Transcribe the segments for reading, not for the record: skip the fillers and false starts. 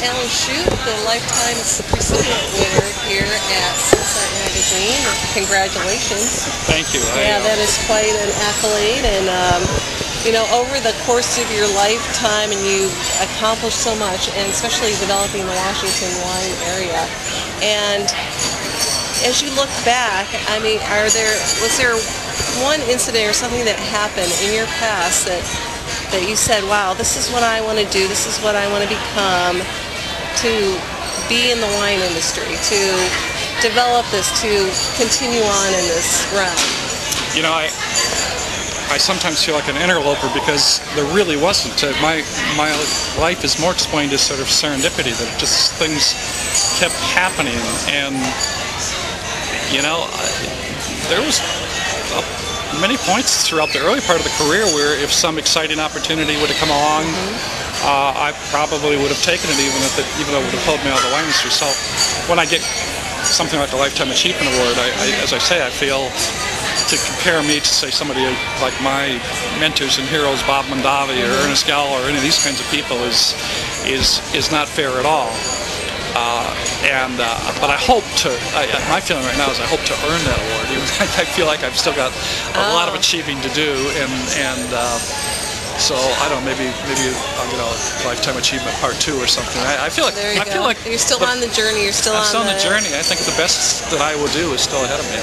Allen Shoup, the Lifetime recipient winner here at Sunset Magazine. Congratulations. Thank you. Yeah, that is quite an accolade, and you know, over the course of your lifetime, and you've accomplished so much, and especially developing the Washington wine area. And as you look back, I mean, was there one incident or something that happened in your past that you said, wow, this is what I want to do, this is what I want to become, to be in the wine industry, to develop this, to continue on in this realm? You know, I sometimes feel like an interloper because there really wasn't. My life is more explained as sort of serendipity, that just things kept happening, and you know, there was many points throughout the early part of the career where if some exciting opportunity would have come along, I probably would have taken it, even though it would have pulled me out of the wine industry. So when I get something like the Lifetime Achievement Award, as I say, I feel to compare me to, say, somebody like my mentors and heroes, Bob Mondavi or Ernest Gall or any of these kinds of people, is not fair at all. But I hope to. My feeling right now is I hope to earn that award. I feel like I've still got a lot of achieving to do, and so I don't know. Maybe I'll get a Lifetime Achievement Part 2 or something. I feel like you're still on the journey. You're still on the journey. I think the best that I will do is still ahead of me.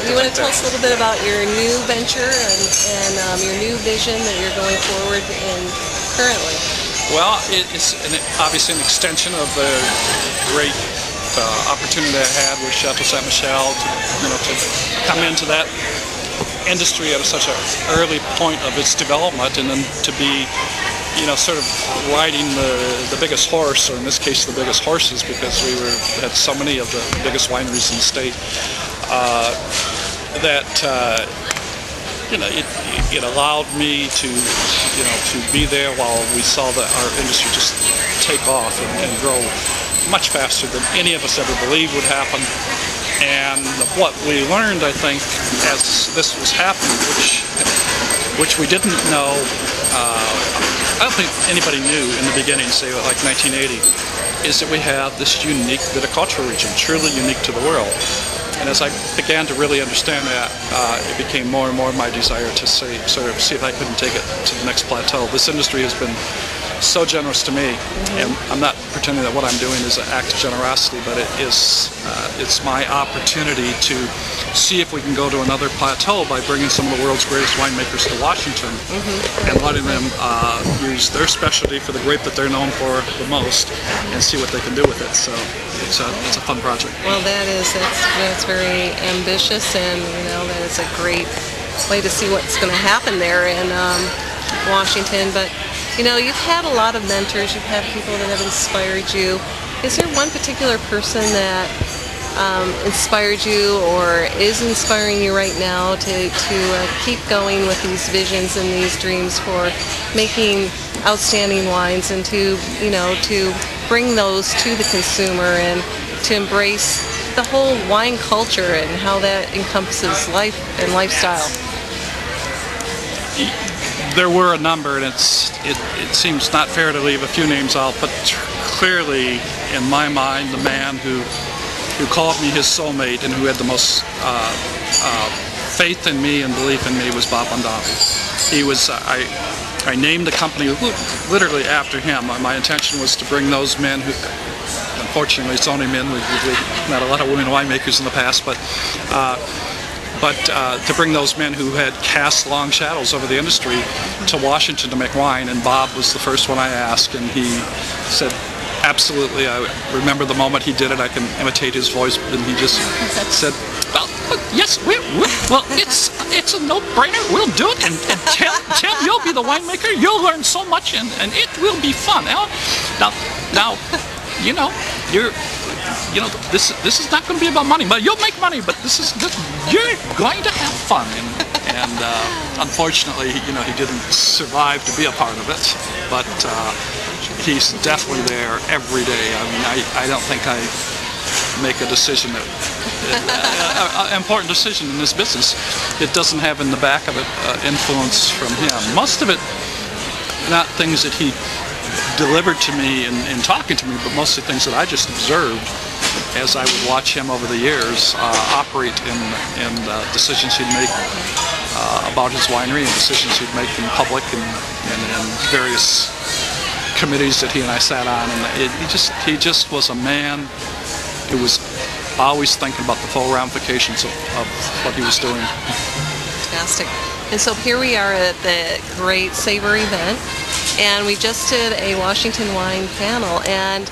You want to tell us a little bit about your new venture and your new vision that you're going forward in currently? Well, it's obviously an extension of the great opportunity I had with Chateau Ste. Michelle to come into that industry at such an early point of its development, and then to be, sort of riding the biggest horse, or in this case the biggest horses, because we had so many of the biggest wineries in the state, it allowed me to be there while we saw our industry just take off and grow much faster than any of us ever believed would happen. And what we learned, I think, as this was happening, which we didn't know, I don't think anybody knew in the beginning, say like 1980, is that we have this unique viticultural region, truly unique to the world. And as I began to really understand that, it became more and more my desire to see if I couldn't take it to the next plateau. This industry has been so generous to me, and I'm not pretending that what I'm doing is an act of generosity, but it's my opportunity to see if we can go to another plateau by bringing some of the world's greatest winemakers to Washington and letting them use their specialty for the grape that they're known for the most, and see what they can do with it. So it's a fun project. Well, that's very ambitious, and that is a great way to see what's going to happen there in Washington. But you've had a lot of mentors, you've had people that have inspired you. Is there one particular person that inspired you or is inspiring you right now to keep going with these visions and these dreams for making outstanding wines, and to bring those to the consumer, and to embrace the whole wine culture and how that encompasses life and lifestyle? There were a number, and it seems not fair to leave a few names out, but clearly, in my mind, the man who called me his soulmate and who had the most faith in me and belief in me was Bob Mondavi. He was, I named the company literally after him. My intention was to bring those men who, unfortunately it's only men, we've not a lot of women winemakers in the past, but to bring those men who had cast long shadows over the industry to Washington to make wine. And Bob was the first one I asked, and he said, absolutely. I remember the moment he did it. I can imitate his voice, and he just said, well, yes, well, it's a no-brainer. We'll do it, and Tim, you'll be the winemaker. You'll learn so much, and it will be fun. Now, this is not going to be about money, but you'll make money. But you're going to have fun, and unfortunately, he didn't survive to be a part of it. But he's definitely there every day. I mean, I don't think I make a decision, an important decision in this business, it doesn't have in the back of it influence from him. Most of it, not things that he delivered to me in talking to me, but mostly things that I just observed as I would watch him over the years operate in decisions he'd make about his winery, and decisions he'd make in public and in various committees that he and I sat on. And he just was a man who was always thinking about the full ramifications of what he was doing. Fantastic. And so here we are at the great SAVOR event, and we just did a Washington wine panel. And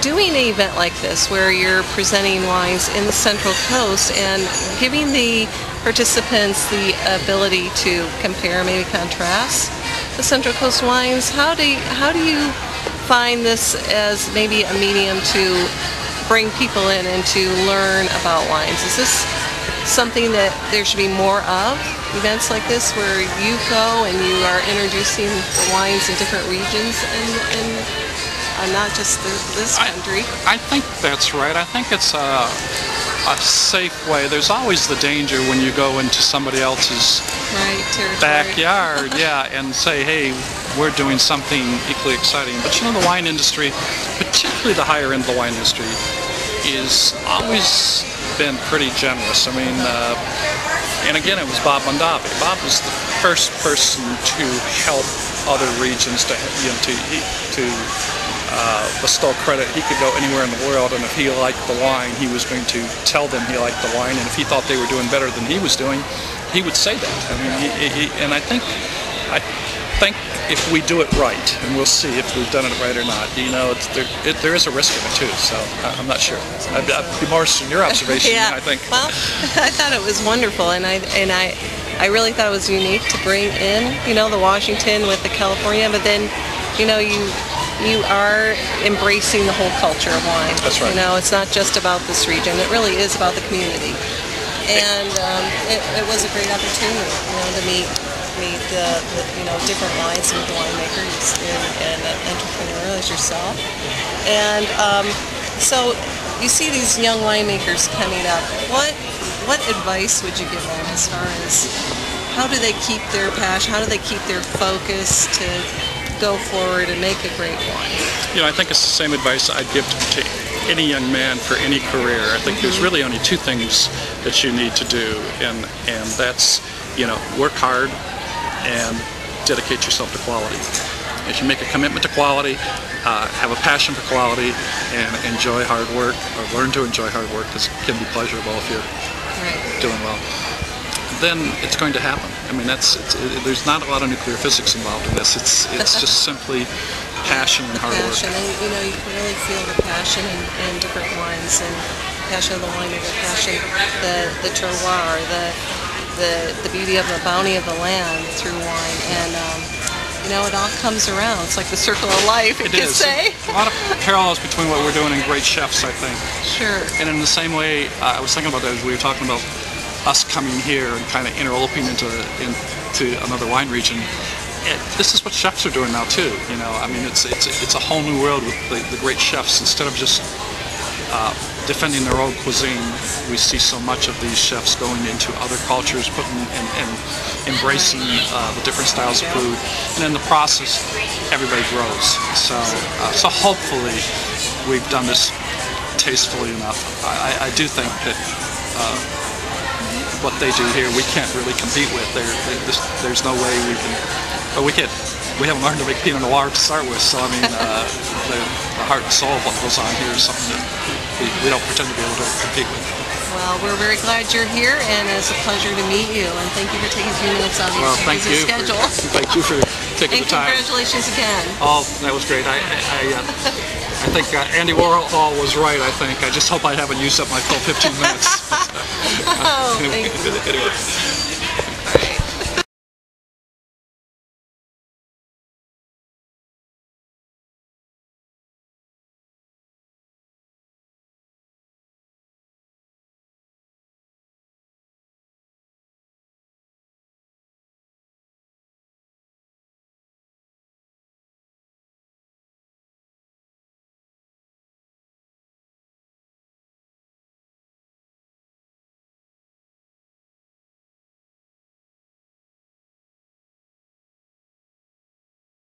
doing an event like this where you're presenting wines in the Central Coast and giving the participants the ability to compare, maybe contrast the Central Coast wines, how do you find this as maybe a medium to bring people in and to learn about wines? Is this something that there should be more of, events like this where you go and you are introducing the wines in different regions and not just this country? I think that's right. I think it's a safe way. There's always the danger when you go into somebody else's backyard, yeah, and say, hey, we're doing something equally exciting. But you know, the wine industry, particularly the higher end of the wine industry, is always been pretty generous. I mean, and again, it was Bob Mondavi. Bob was the first person to help other regions to bestow credit. He could go anywhere in the world, and if he liked the wine, he was going to tell them he liked the wine, and if he thought they were doing better than he was doing, he would say that. I mean, and I think if we do it right, and we'll see if we've done it right or not, you know, there is a risk in it too, so I'm not sure. I'd be more interested in your observation. Yeah. I think. Well, I thought it was wonderful, and I really thought it was unique to bring in, you know, the Washington with the California, but then, you know, you are embracing the whole culture of wine. That's right. You know, it's not just about this region. It really is about the community. And it was a great opportunity, you know, to meet the you know, different wines and the winemakers and entrepreneurs as yourself. And so you see these young winemakers coming up. What advice would you give them as far as how do they keep their passion? How do they keep their focus to go forward and make a great wine? You know, I think it's the same advice I'd give to any young man for any career. I think there's really only two things that you need to do, and that's, you know, work hard and dedicate yourself to quality. If you make a commitment to quality, have a passion for quality, and enjoy hard work, or learn to enjoy hard work, this can be pleasurable if you're doing well, then it's going to happen. I mean, there's not a lot of nuclear physics involved in this. It's just simply passion and hard work. And you know, you can really feel the passion in different wines, and passion of the winemaker, passion, the terroir, the beauty of the bounty of the land through wine, and you know, it all comes around. It's like the circle of life, you could say. A lot of parallels between what we're doing and great chefs, I think. Sure. And in the same way, I was thinking about that as we were talking about us coming here and kind of interloping into another wine region. This is what chefs are doing now too. You know, I mean, it's a whole new world with the great chefs. Instead of just defending their own cuisine, we see so much of these chefs going into other cultures, putting and embracing the different styles of food, and in the process, everybody grows. So hopefully, we've done this tastefully enough. I do think that what they do here, we can't really compete with. There's no way we can. But we haven't learned to make Pinot Noir to start with, so I mean, the heart and soul of what goes on here is something that we don't pretend to be able to compete with. Well, we're very glad you're here, and it's a pleasure to meet you, and thank you for taking a few minutes out of your busy schedule. Thank you for taking the time. And congratulations again. Oh, that was great. I think Andy Warhol was right, I think. I just hope I haven't used up my full 15 minutes. Oh, thank you. Anyway.